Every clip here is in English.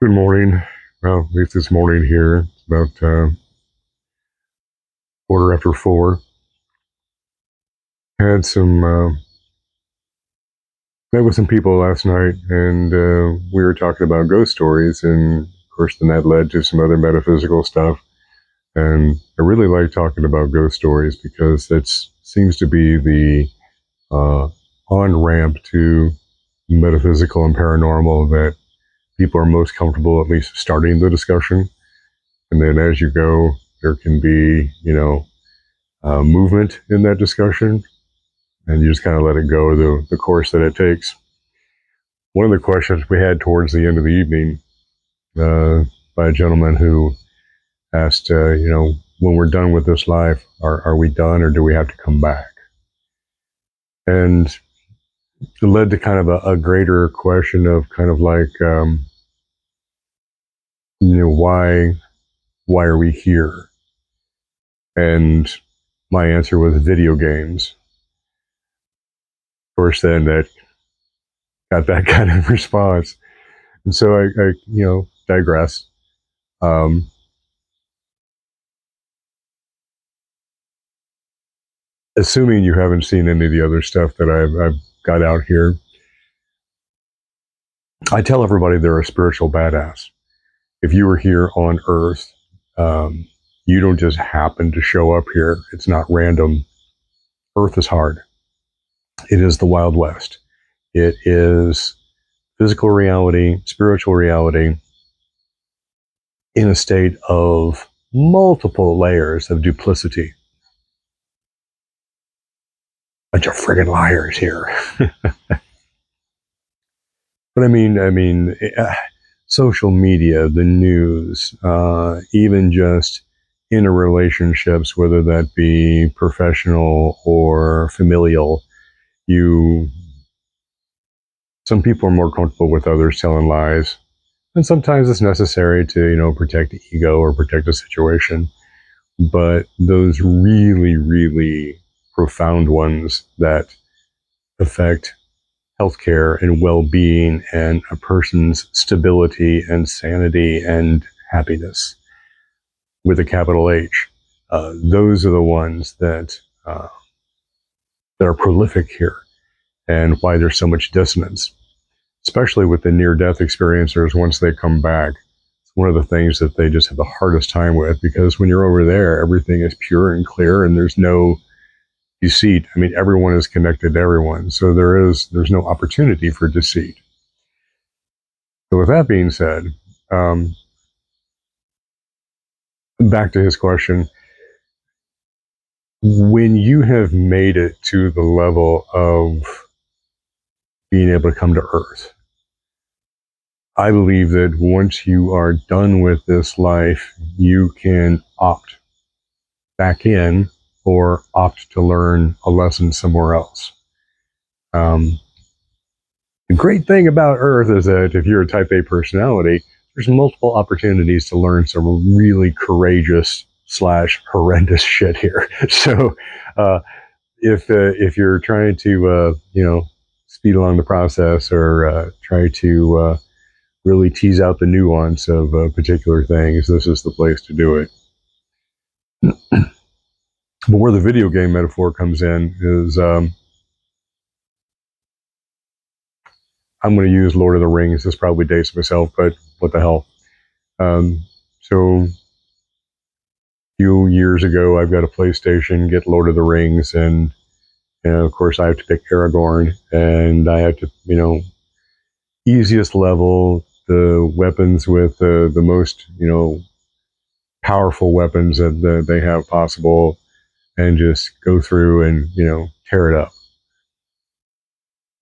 Good morning. Well, at least this morning here. It's about quarter after 4. Had some met with some people last night, and we were talking about ghost stories, and of course, then that led to some other metaphysical stuff. And I really like talking about ghost stories because that seems to be the on ramp to metaphysical and paranormal that people are most comfortable at least starting the discussion. And then as you go, there can be, movement in that discussion, and you just kind of let it go the course that it takes. One of the questions we had towards the end of the evening by a gentleman who asked, when we're done with this life, are we done or do we have to come back? And it led to kind of a greater question of kind of like, why are we here? And my answer was video games. Of course, then that got that kind of response. And so I digress. Assuming you haven't seen any of the other stuff that I've got out here, I tell everybody they're a spiritual badass. If you were here on Earth, you don't just happen to show up here. It's not random. Earth is hard. It is the Wild West. It is physical reality, spiritual reality, in a state of multiple layers of duplicity. Bunch of friggin' liars here. But I mean, social media, the news, even just interrelationships, whether that be professional or familial, some people are more comfortable with others telling lies. And sometimes it's necessary to, protect the ego or protect a situation. But those really, really profound ones that affect healthcare and well-being and a person's stability and sanity and happiness with a capital H, those are the ones that are prolific here, and why there's so much dissonance, especially with the near-death experiencers. Once they come back, it's one of the things that they just have the hardest time with, because when you're over there, everything is pure and clear, and there's no deceit. I mean, everyone is connected to everyone, so there's no opportunity for deceit. So with that being said, back to his question, when you have made it to the level of being able to come to Earth, I believe that once you are done with this life, you can opt back in or opt to learn a lesson somewhere else. The great thing about Earth is that if you're a type A personality, there's multiple opportunities to learn some really courageous / horrendous shit here. So if you're trying to speed along the process, or try to really tease out the nuance of particular things, this is the place to do it. But where the video game metaphor comes in is, I'm going to use Lord of the Rings. This probably dates myself, but what the hell. So a few years ago, I've got a PlayStation, get Lord of the Rings, and of course I have to pick Aragorn, and I have to, easiest level, the weapons with the most, powerful weapons that they have possible, and just go through and, tear it up.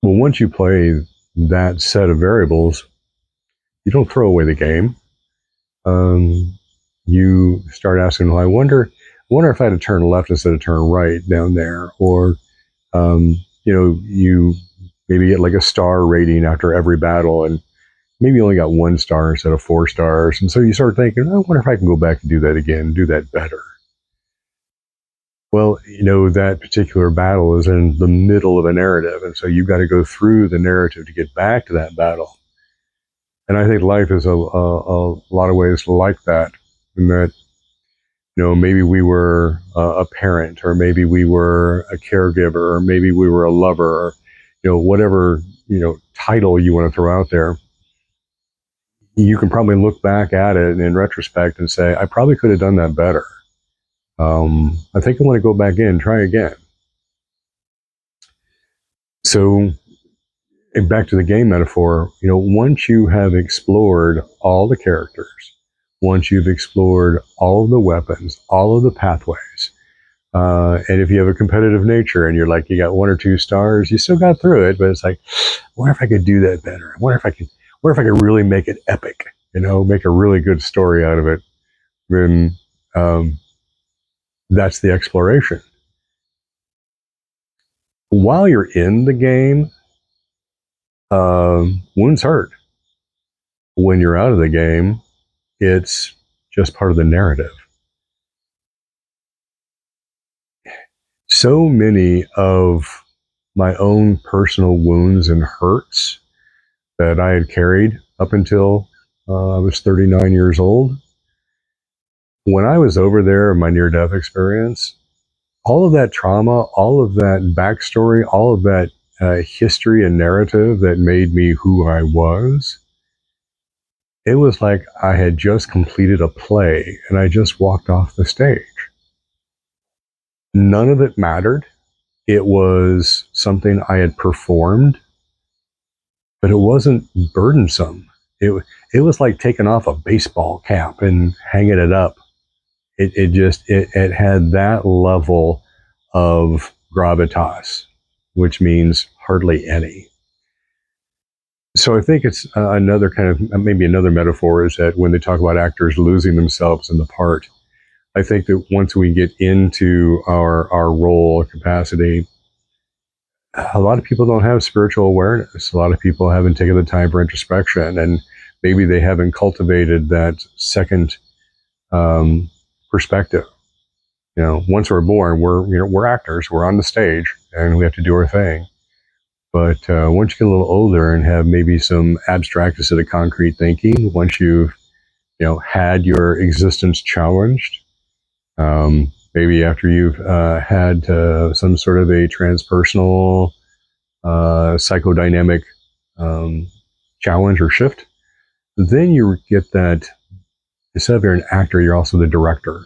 Well, once you play that set of variables, you don't throw away the game. You start asking, well, I wonder if I had to turn left instead of turn right down there, or, you maybe get like a star rating after every battle, and maybe you only got 1 star instead of 4 stars. And so you start thinking, I wonder if I can go back and do that again, do that better. Well, that particular battle is in the middle of a narrative, and so you've got to go through the narrative to get back to that battle. And I think life is a lot of ways like that, in that, maybe we were a parent, or maybe we were a caregiver, or maybe we were a lover, or, whatever, title you want to throw out there. You can probably look back at it in retrospect and say, I probably could have done that better. I think I want to go back in, try again. So, and back to the game metaphor, once you have explored all the characters, once you've explored all of the weapons, all of the pathways, and if you have a competitive nature and you're like, you got 1 or 2 stars, you still got through it, but it's like, I wonder if I could do that better. I wonder if I could really make it epic, make a really good story out of it. Then that's the exploration. While you're in the game, wounds hurt. When you're out of the game, it's just part of the narrative. So many of my own personal wounds and hurts that I had carried up until I was 39 years old. When I was over there in my near-death experience, all of that trauma, all of that backstory, all of that history and narrative that made me who I was, it was like I had just completed a play and I just walked off the stage. None of it mattered. It was something I had performed, but it wasn't burdensome. It was like taking off a baseball cap and hanging it up. It had that level of gravitas, which means hardly any. So I think it's another kind of, maybe another metaphor is that when they talk about actors losing themselves in the part, I think that once we get into our role capacity, a lot of people don't have spiritual awareness. A lot of people haven't taken the time for introspection, and maybe they haven't cultivated that second perspective. Once we're born, we're actors. We're on the stage, and we have to do our thing. But once you get a little older and have maybe some abstract instead of concrete thinking, once you've had your existence challenged, maybe after you've had some sort of a transpersonal psychodynamic challenge or shift, then you get that instead of you're an actor, you're also the director.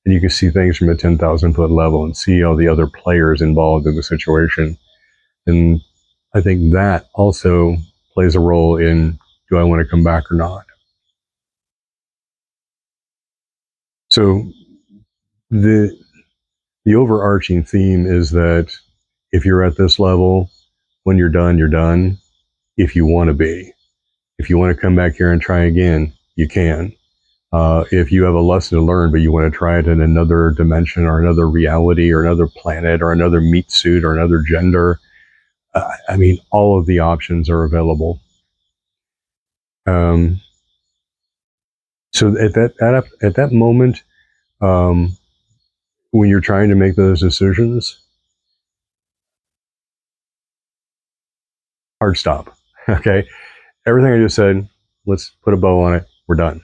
And you can see things from a 10,000-foot level and see all the other players involved in the situation. And I think that also plays a role in, do I want to come back or not? So the overarching theme is that if you're at this level, when you're done, you're done. If you want to be. If you want to come back here and try again, you can. If you have a lesson to learn, but you want to try it in another dimension or another reality or another planet or another meat suit or another gender, all of the options are available. So at that moment, when you're trying to make those decisions, hard stop. Okay, everything I just said, let's put a bow on it. We're done.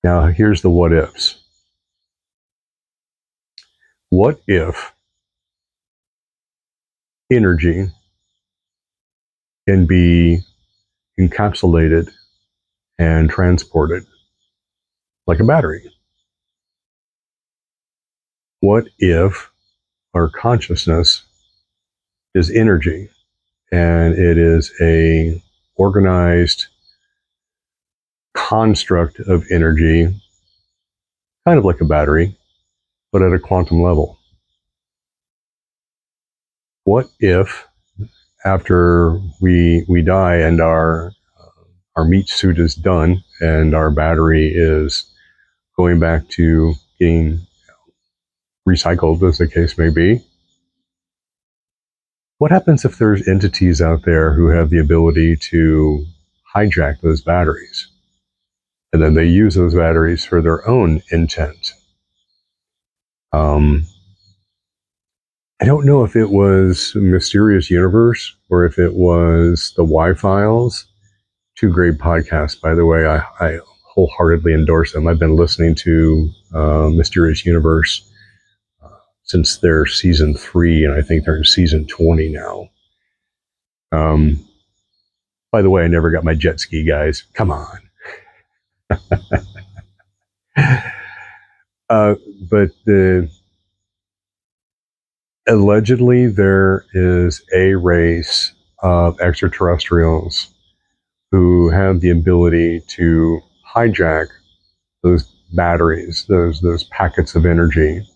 Now here's the what ifs. What if energy can be encapsulated and transported like a battery? What if our consciousness is energy and it is a organized construct of energy, kind of like a battery, but at a quantum level? What if after we die and our meat suit is done and our battery is going back to being recycled, as the case may be, what happens if there's entities out there who have the ability to hijack those batteries? And then they use those batteries for their own intent. I don't know if it was Mysterious Universe or if it was the Y-Files. Two great podcasts, by the way. I wholeheartedly endorse them. I've been listening to Mysterious Universe since their season 3, and I think they're in season 20 now. By the way, I never got my jet ski, guys. Come on. But allegedly, there is a race of extraterrestrials who have the ability to hijack those batteries, those packets of energy.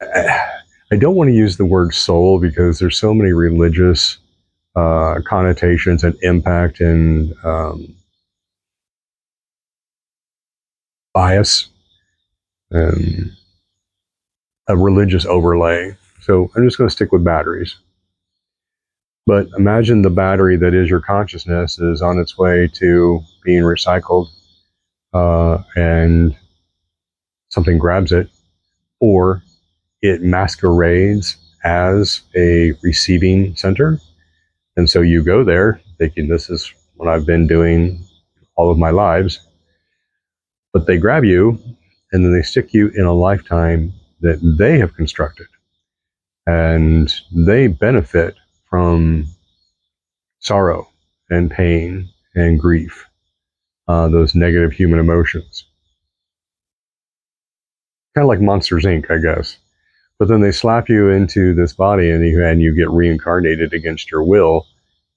I don't want to use the word soul because there's so many religious connotations and impact and bias and a religious overlay. So I'm just going to stick with batteries. But imagine the battery that is your consciousness is on its way to being recycled, and something grabs it, or it masquerades as a receiving center. And so you go there thinking this is what I've been doing all of my lives. But they grab you and then they stick you in a lifetime that they have constructed. And they benefit from sorrow and pain and grief, those negative human emotions. Kind of like Monsters Inc., I guess. But then they slap you into this body and you get reincarnated against your will.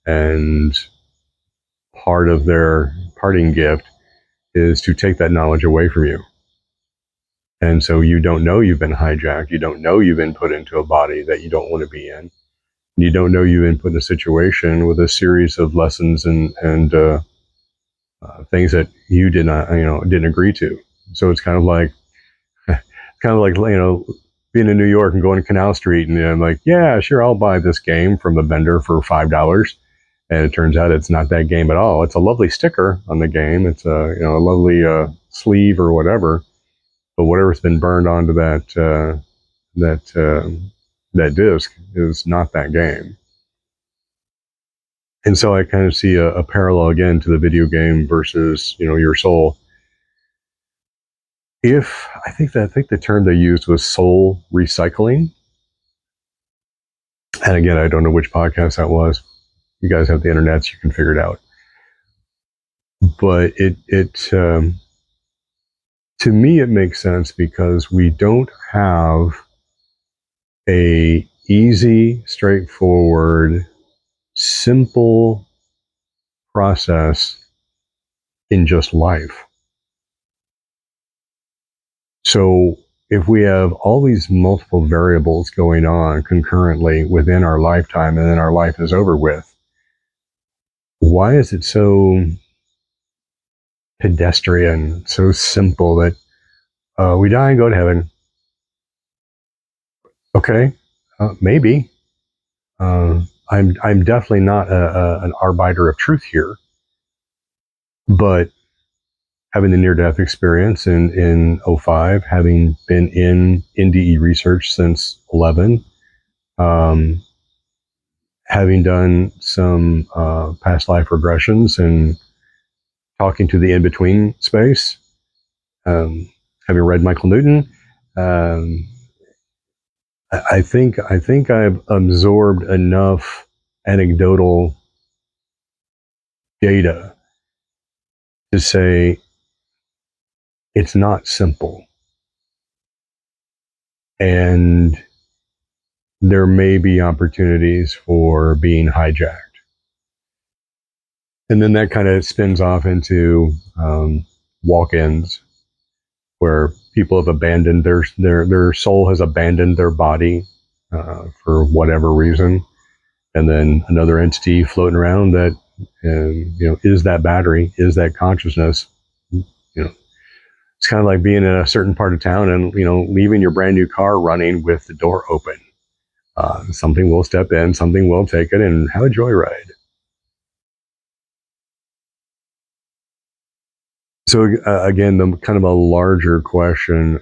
And part of their parting gift is to take that knowledge away from you. And so you don't know you've been hijacked. You don't know you've been put into a body that you don't want to be in. You don't know you've been put in a situation with a series of lessons and things that you didn't agree to. So it's kind of like being in New York and going to Canal Street, and I'm like, yeah, sure, I'll buy this game from the vendor for $5. And it turns out it's not that game at all. It's a lovely sticker on the game. It's a lovely sleeve or whatever. But whatever's been burned onto that disc is not that game. And so I kind of see a parallel again to the video game versus your soul. I think the term they used was soul recycling. And again, I don't know which podcast that was. You guys have the internet, so you can figure it out. But to me, it makes sense because we don't have a easy, straightforward, simple process in just life. So if we have all these multiple variables going on concurrently within our lifetime and then our life is over with, why is it so pedestrian, so simple that we die and go to heaven? Okay, maybe. I'm definitely not an arbiter of truth here, but having the near-death experience in 05, having been in NDE research since 11, having done some past life regressions and talking to the in-between space, having read Michael Newton, I think I've absorbed enough anecdotal data to say it's not simple. And there may be opportunities for being hijacked. And then that kind of spins off into walk-ins where people have abandoned their soul has abandoned their body for whatever reason. And then another entity floating around that, is that battery, is that consciousness. It's kind of like being in a certain part of town and, leaving your brand new car running with the door open. Something will step in, something will take it and have a joyride. So again, the kind of a larger question,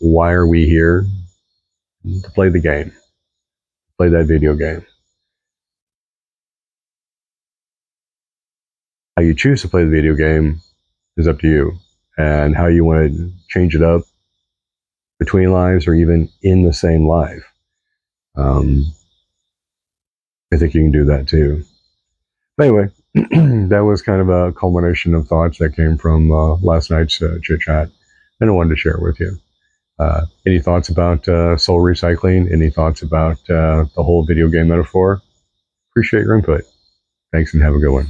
why are we here? to play the game, play that video game. How you choose to play the video game is up to you, and how you want to change it up between lives or even in the same life. I think you can do that too. But anyway, that was kind of a culmination of thoughts that came from last night's chit chat, and I wanted to share it with you. Any thoughts about soul recycling? Any thoughts about the whole video game metaphor? Appreciate your input. Thanks and have a good one.